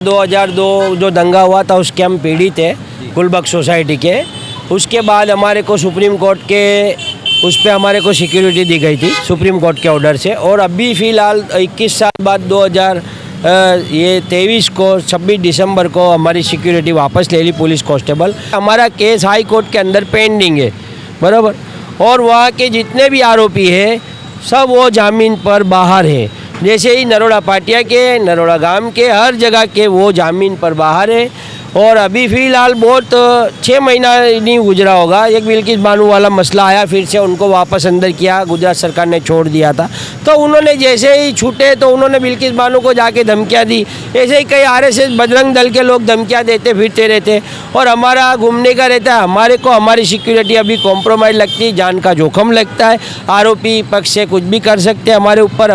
2002 जो दंगा हुआ था उसके हम पीड़ित थे गुलबख्श सोसाइटी के। उसके बाद हमारे को सुप्रीम कोर्ट के उस पर हमारे को सिक्योरिटी दी गई थी सुप्रीम कोर्ट के ऑर्डर से। और अभी फ़िलहाल 21 साल बाद 2023 को 26 दिसंबर को हमारी सिक्योरिटी वापस ले ली पुलिस कांस्टेबल। हमारा केस हाई कोर्ट के अंदर पेंडिंग है बराबर। और वहाँ के जितने भी आरोपी हैं सब वो जामीन पर बाहर हैं। जैसे ही नरोड़ा पाटिया के, नरोड़ा गांव के, हर जगह के वो जामीन पर बाहर है। और अभी फ़िलहाल बहुत 6 महीना नहीं गुजरा होगा, एक बिल्किस बानू वाला मसला आया, फिर से उनको वापस अंदर किया, गुजरात सरकार ने छोड़ दिया था। तो उन्होंने जैसे ही छूटे तो उन्होंने बिल्किस बानू को जाके धमकियाँ दी। ऐसे ही कई आरएसएस बजरंग दल के लोग धमकियाँ देते फिरते रहते और हमारा घूमने का रहता है। हमारे को हमारी सिक्योरिटी अभी कॉम्प्रोमाइज़ लगती है, जान का जोखम लगता है। आरोपी पक्ष से कुछ भी कर सकते हैं हमारे ऊपर।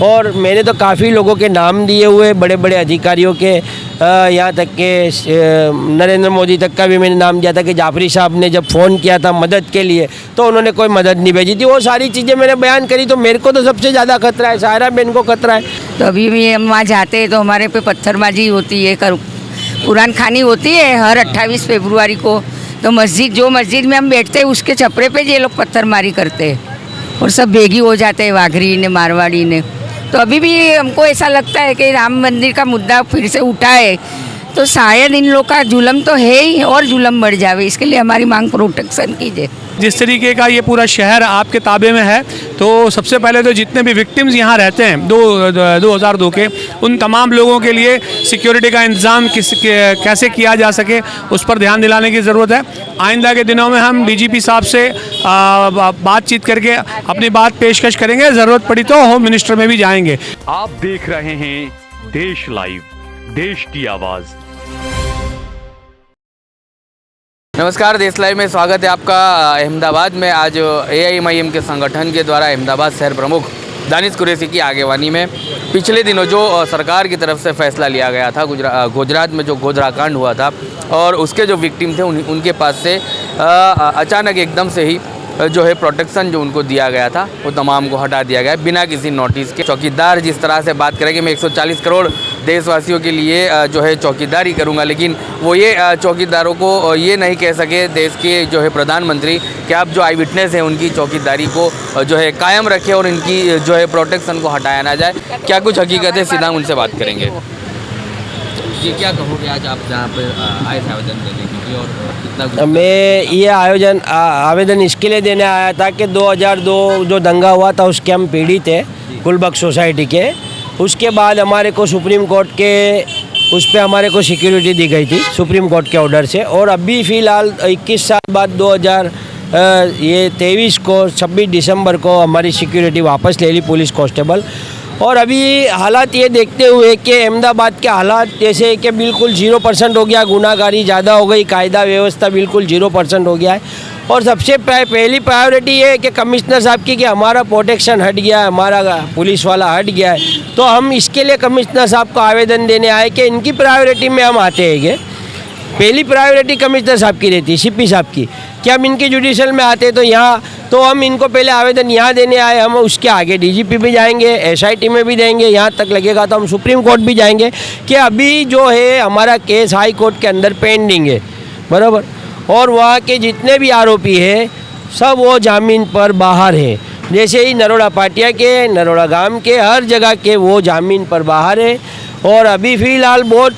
और मैंने तो काफ़ी लोगों के नाम दिए हुए, बड़े बड़े अधिकारियों के, यहाँ तक के नरेंद्र मोदी तक का भी मैंने नाम दिया था कि जाफरी साहब ने जब फ़ोन किया था मदद के लिए तो उन्होंने कोई मदद नहीं भेजी थी। वो सारी चीज़ें मैंने बयान करी। तो मेरे को तो सबसे ज़्यादा खतरा है, सायरा बहन को खतरा है। तो अभी भी हम वहाँ जाते हैं तो हमारे पे पत्थरबाजी होती है, कुरान खानी होती है हर 28 फरवरी को। तो जो मस्जिद में हम बैठते हैं उसके छपरे पे ये लोग पत्थरमारी करते हैं और सब भेगी हो जाते हैं, वाघरी ने, मारवाड़ी ने। तो अभी भी हमको ऐसा लगता है कि राम मंदिर का मुद्दा फिर से उठा है तो शायद इन लोग का जुल्म तो है ही और जुल्म बढ़ जावे। इसके लिए हमारी मांग प्रोटेक्शन कीजिए। जिस तरीके का ये पूरा शहर आपके ताबे में है तो सबसे पहले तो जितने भी विक्टिम्स यहाँ रहते हैं 2002 के, उन तमाम लोगों के लिए सिक्योरिटी का इंतज़ाम कैसे किया जा सके उस पर ध्यान दिलाने की ज़रूरत है। आइंदा के दिनों में हम डीजीपी साहब से बातचीत करके अपनी बात पेशकश करेंगे, ज़रूरत पड़ी तो होम मिनिस्टर में भी जाएंगे। आप देख रहे हैं देश लाइव, देश की आवाज़। नमस्कार, देश लाइव में स्वागत है आपका। अहमदाबाद में आज AIMIM के संगठन के द्वारा अहमदाबाद शहर प्रमुख दानिश कुरैशी की आगेवानी में पिछले दिनों जो सरकार की तरफ से फैसला लिया गया था गुजरात में जो गोधरा कांड हुआ था और उसके जो विक्टिम थे उनके पास से अचानक एकदम से ही जो है प्रोटेक्शन जो उनको दिया गया था वो तमाम को हटा दिया गया बिना किसी नोटिस के। चौकीदार जिस तरह से बात करेंगे, मैं 140 करोड़ देशवासियों के लिए जो है चौकीदारी करूंगा, लेकिन वो ये चौकीदारों को ये नहीं कह सके देश के जो है प्रधानमंत्री कि आप जो आई विटनेस हैं उनकी चौकीदारी को जो है कायम रखें और इनकी जो है प्रोटेक्शन को हटाया ना जाए। क्या कुछ हकीकत है, सीधा उनसे बात करेंगे। जी, क्या कहोगे आज आप जहाँ पर आए थे आवेदन देने के लिए? और मैं ये आवेदन इसके लिए देने आया था कि 2002 जो दंगा हुआ था उसके हम पीड़ित थे गुलबख्श सोसाइटी के। उसके बाद हमारे को सुप्रीम कोर्ट के उस पर हमारे को सिक्योरिटी दी गई थी सुप्रीम कोर्ट के ऑर्डर से। और अभी फ़िलहाल 21 साल बाद 2023 को 26 दिसंबर को हमारी सिक्योरिटी वापस ले ली पुलिस कांस्टेबल। और अभी हालात ये देखते हुए कि अहमदाबाद के हालात जैसे कि बिल्कुल 0% हो गया, गुनाहगारी ज़्यादा हो गई, कायदा व्यवस्था बिल्कुल 0% हो गया है। और सबसे पहली प्रायोरिटी ये है कि कमिश्नर साहब की कि हमारा प्रोटेक्शन हट गया है, हमारा पुलिस वाला हट गया है। तो हम इसके लिए कमिश्नर साहब को आवेदन देने आए कि इनकी प्रायोरिटी में हम आते हैं कि पहली प्रायोरिटी कमिश्नर साहब की रहती है, CP साहब की, कि हम इनकी जुडिशल में आते तो यहाँ तो हम इनको पहले आवेदन यहाँ देने आए। हम उसके आगे DGP भी जाएंगे, SIT में भी देंगे, यहाँ तक लगेगा तो हम सुप्रीम कोर्ट भी जाएंगे कि अभी जो है हमारा केस हाई कोर्ट के अंदर पेंडिंग है बराबर। और वहाँ के जितने भी आरोपी हैं सब वो जामीन पर बाहर हैं। जैसे ही नरोड़ा पाटिया के, नरोड़ा गांव के, हर जगह के वो जामीन पर बाहर है। और अभी फ़िलहाल बहुत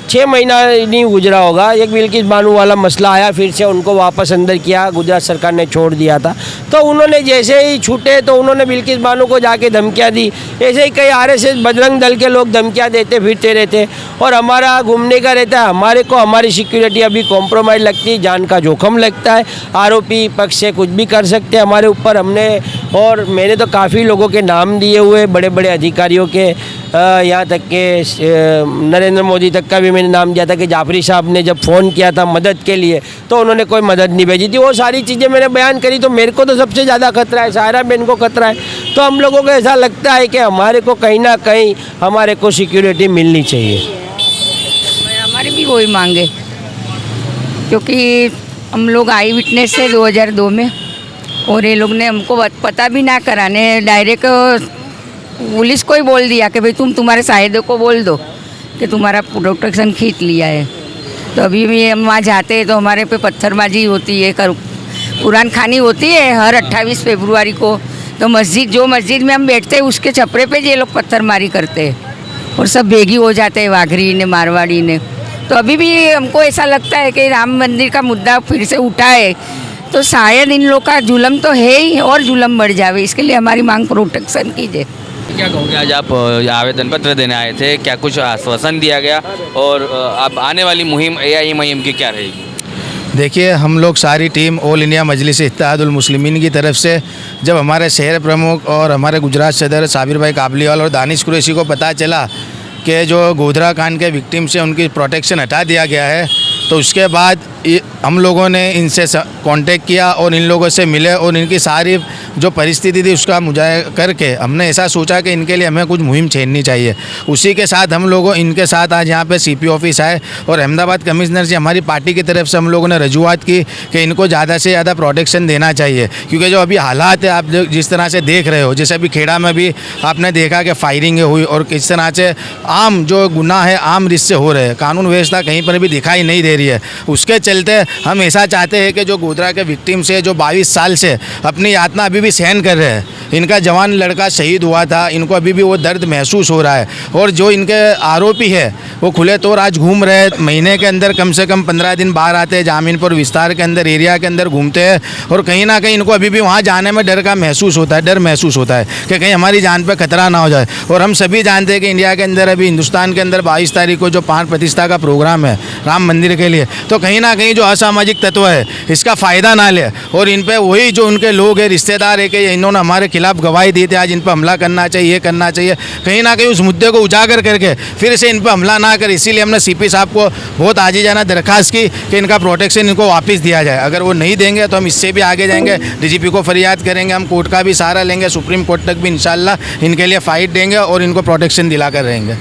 6 महीना नहीं गुजरा होगा, एक बिल्किस बानू वाला मसला आया, फिर से उनको वापस अंदर किया, गुजरात सरकार ने छोड़ दिया था। तो उन्होंने जैसे ही छूटे तो उन्होंने बिल्किस बानू को जाके धमकियाँ दी। ऐसे ही कई आरएसएस बजरंग दल के लोग धमकियाँ देते फिरते रहते और हमारा घूमने का रहता है। हमारे को हमारी सिक्योरिटी अभी कॉम्प्रोमाइज़ लगती है, जान का जोखम लगता है। आरोपी पक्ष से कुछ भी कर सकते हैं हमारे ऊपर। और मैंने तो काफ़ी लोगों के नाम दिए हुए, बड़े बड़े अधिकारियों के, यहाँ तक के नरेंद्र मोदी तक का भी मैंने नाम दिया था कि जाफरी साहब ने जब फ़ोन किया था मदद के लिए तो उन्होंने कोई मदद नहीं भेजी थी। वो सारी चीज़ें मैंने बयान करी। तो मेरे को तो सबसे ज़्यादा खतरा है, सायरा बहन को खतरा है। तो हम लोगों को ऐसा लगता है कि हमारे को कहीं ना कहीं हमारे को सिक्योरिटी मिलनी चाहिए। हमारी भी वही मांगे क्योंकि हम लोग आई विटनेस है 2002 में और ये लोग ने हमको पता भी ना कराने डायरेक्ट पुलिस को ही बोल दिया कि भाई तुम्हारे साहिदों को बोल दो कि तुम्हारा प्रोटेक्शन खींच लिया है। तो अभी भी हम वहाँ जाते हैं तो हमारे पे पत्थरबाजी होती है, कुरान खानी होती है हर 28 फरवरी को। तो जो मस्जिद में हम बैठते हैं उसके छपरे पे ये लोग पत्थरमारी करते हैं और सब भेगी हो जाते हैं, वाघरी ने, मारवाड़ी ने। तो अभी भी हमको ऐसा लगता है कि राम मंदिर का मुद्दा फिर से उठा है तो शायद इन लोग का जुल्म तो है ही और जुल्म बढ़ जावे। इसके लिए हमारी मांग प्रोटेक्शन कीजिए। क्या कहोगे, आज आप आवेदन पत्र देने आए थे, क्या कुछ आश्वासन दिया गया और अब आने वाली मुहिम AIMIM की क्या रहेगी? देखिए, हम लोग सारी टीम ऑल इंडिया मजलिस इत्तेहादुल मुस्लिमीन की तरफ से जब हमारे शहर प्रमुख और हमारे गुजरात सदर साबिर भाई काबलीवाल और दानिश कुरैशी को पता चला कि जो गोधरा कांड के विक्टिम से उनकी प्रोटेक्शन हटा दिया गया है, तो उसके बाद हम लोगों ने इनसे कांटेक्ट किया और इन लोगों से मिले और इनकी सारी जो परिस्थिति थी उसका मुजाहिदा करके हमने ऐसा सोचा कि इनके लिए हमें कुछ मुहिम छेड़नी चाहिए। उसी के साथ हम लोगों इनके साथ आज यहाँ पे CP ऑफिस आए और अहमदाबाद कमिश्नर से हमारी पार्टी की तरफ से हम लोगों ने रजूआत की कि इनको ज़्यादा से ज़्यादा प्रोटेक्शन देना चाहिए, क्योंकि जो अभी हालात है आप जिस तरह से देख रहे हो, जैसे अभी खेड़ा में भी आपने देखा कि फायरिंग हुई और किस तरह से आम जो गुनाह है आम रिश्ते हो रहे हैं, कानून व्यवस्था कहीं पर भी दिखाई नहीं दे रही है। उसके चलते हम ऐसा चाहते हैं कि जो गोधरा के विक्टिम से जो 22 साल से अपनी यातना अभी भी सहन कर रहे हैं, इनका जवान लड़का शहीद हुआ था, इनको अभी भी वो दर्द महसूस हो रहा है और जो इनके आरोपी है वो खुले तौर आज घूम रहे हैं। महीने के अंदर कम से कम 15 दिन बाहर आते हैं, जामीनपुर विस्तार के अंदर एरिया के अंदर घूमते हैं और कहीं ना कहीं इनको अभी भी वहाँ जाने में डर महसूस होता है कि कहीं हमारी जान पर खतरा ना हो जाए। और हम सभी जानते हैं कि इंडिया के अंदर अभी हिंदुस्तान के अंदर 22 तारीख को जो 5 प्रतिष्ठा का प्रोग्राम है राम मंदिर के लिए, तो कहीं ना कहीं जो असामाजिक तत्व है इसका फ़ायदा ना ले और इन पे वही जो उनके लोग हैं, रिश्तेदार है कि इन्होंने हमारे खिलाफ गवाही दी थी, आज इन पर हमला करना चाहिए, करना चाहिए, कहीं ना कहीं उस मुद्दे को उजागर करके फिर से इन पर हमला ना करे। इसीलिए हमने CP साहब को बहुत आजीजाना दरख्वास्त की कि इनका प्रोटेक्शन इनको वापस दिया जाए। अगर वो नहीं देंगे तो हम इससे भी आगे जाएंगे, DGP को फरियाद करेंगे, हम कोर्ट का भी सहारा लेंगे, सुप्रीम कोर्ट तक भी इंशाल्लाह इनके लिए फ़ाइट देंगे और इनको प्रोटेक्शन दिलाकर रहेंगे।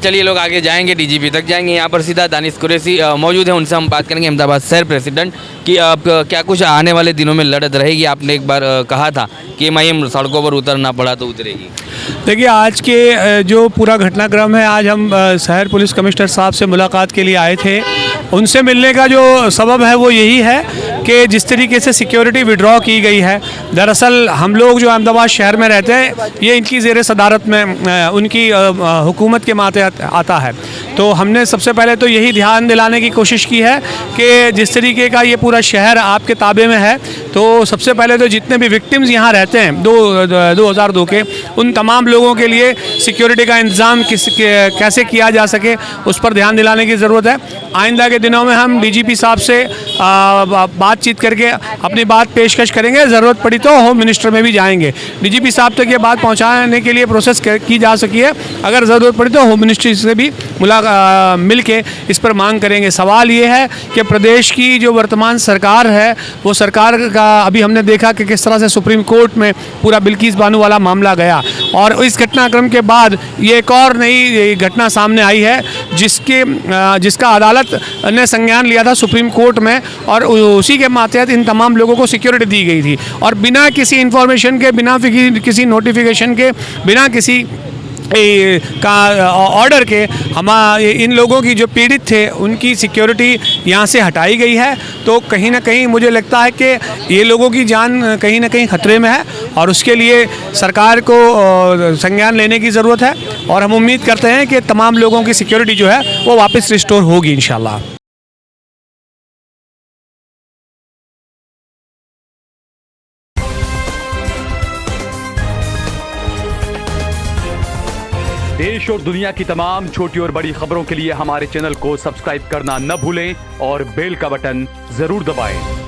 चलिए लोग आगे जाएंगे, DGP तक जाएंगे। यहाँ पर सीधा दानिश कुरैशी मौजूद है, उनसे हम बात करेंगे, अहमदाबाद शहर प्रेसिडेंट, कि अब क्या कुछ आने वाले दिनों में लड़त रहेगी? आपने एक बार कहा था कि MIM सड़कों पर उतरना पड़ा तो उतरेगी। देखिए, आज के जो पूरा घटनाक्रम है, आज हम शहर पुलिस कमिश्नर साहब से मुलाकात के लिए आए थे। उनसे मिलने का जो सबब है वो यही है कि जिस तरीके से सिक्योरिटी विड्रॉ की गई है, दरअसल हम लोग जो अहमदाबाद शहर में रहते हैं ये इनकी ज़ेर सदारत में उनकी हुकूमत के माते आता है। तो हमने सबसे पहले तो यही ध्यान दिलाने की कोशिश की है कि जिस तरीके का ये पूरा शहर आपके ताबे में है, तो सबसे पहले तो जितने भी विक्टिम्स यहाँ रहते हैं 2002 के, उन तमाम लोगों के लिए सिक्योरिटी का इंतज़ाम कैसे किया जा सके उस पर ध्यान दिलाने की ज़रूरत है। आइंदा के दिनों में हम DGP साहब से बातचीत करके अपनी बात पेशकश करेंगे, ज़रूरत पड़ी तो होम मिनिस्टर में भी जाएंगे। DGP साहब तक ये बात पहुँचाने के लिए प्रोसेस की जा सकी है, अगर ज़रूरत पड़ी तो होम मिनिस्ट्री से भी मिल के इस पर मांग करेंगे। सवाल ये है कि प्रदेश की जो वर्तमान सरकार है वो सरकार का अभी हमने देखा कि किस तरह से सुप्रीम कोर्ट में पूरा बिल्किस बानो वाला मामला गया और इस घटनाक्रम के बाद ये एक और नई घटना सामने आई है जिसका अदालत ने संज्ञान लिया था सुप्रीम कोर्ट में और उसी के मातहत इन तमाम लोगों को सिक्योरिटी दी गई थी और बिना किसी इन्फॉर्मेशन के, बिना किसी नोटिफिकेशन के, बिना किसी का ऑर्डर के इन लोगों की जो पीड़ित थे उनकी सिक्योरिटी यहाँ से हटाई गई है। तो कहीं ना कहीं मुझे लगता है कि ये लोगों की जान कहीं ना कहीं खतरे में है और उसके लिए सरकार को संज्ञान लेने की ज़रूरत है और हम उम्मीद करते हैं कि तमाम लोगों की सिक्योरिटी जो है वो वापस रिस्टोर होगी इंशाल्लाह। देश और दुनिया की तमाम छोटी और बड़ी खबरों के लिए हमारे चैनल को सब्सक्राइब करना न भूलें और बेल का बटन जरूर दबाएं।